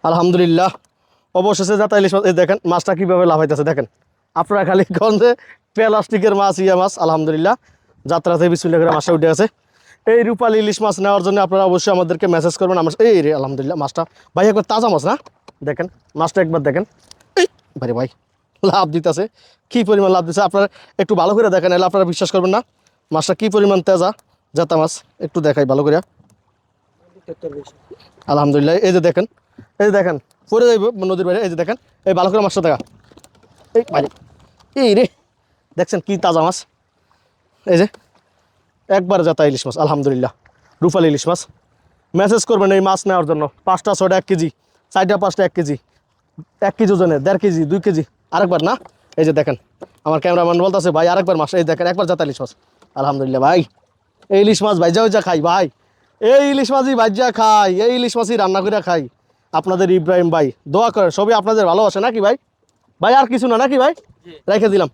আলহামদুলিল্লাহ অবশেষে যাতা ইলিশ মাছ এই দেখেন মাছটা কীভাবে লাফাইতেছে দেখেন আপনারা খালি কোন যে প্লাস্টিকের মাছ ইয়া মাছ আলহামদুলিল্লাহ যাত্রাতে বিসমিল্লাহ করে মাছটা উঠে আছে। এই রূপালী ইলিশ মাছ নেওয়ার জন্য আপনারা অবশ্যই আমাদেরকে মেসেজ করবেন। আমরা এই রে আলহামদুলিল্লাহ মাছটা ভাই একবার তাজা মাছ না দেখেন মাছটা একবার দেখেন এই ভাই ভাই লাভ দিতেছে কী পরিমাণ লাভ দিচ্ছে আপনারা একটু ভালো করে দেখেন এলে আপনারা বিশ্বাস করবেন না মাছটা কী পরিমাণ তেজা জাতা মাছ একটু দেখাই ভালো করে আলহামদুলিল্লাহ। এই যে দেখেন পরে যাইব নদীর বাইরে এই যে দেখেন এই ভালো করে মাছটা দেখা এই ভাই এই রে দেখছেন কি তাজা মাছ এই যে একবার জাতা ইলিশ মাছ আলহামদুলিল্লাহ রূপালী ইলিশ মাছ। মেসেজ করবেন এই মাছ নেওয়ার জন্য 5টা 6টা 1 কেজি 4টা 5টা 1 কেজি 1 কেজি ওজনে 1.5 কেজি 2 কেজি আরেকবার না এই যে দেখেন আমার ক্যামেরাম্যান বলতেছে ভাই আরেকবার মাছ এই দেখেন একবার জাতা ইলিশ মাছ আলহামদুলিল্লাহ ভাই এই ইলিশ মাছ ভাইজা ভাইজা খাই ভাই এই ইলিশ মাছই ভাইজা খাই এই ইলিশ মাছই রান্না করে খাই। আপনাদের ইব্রাহিম ভাই দোয়া করে সবই আপনাদের ভালোবাসে নাকি ভাই ভাই আর কিছু না নাকি ভাই রেখে দিলাম।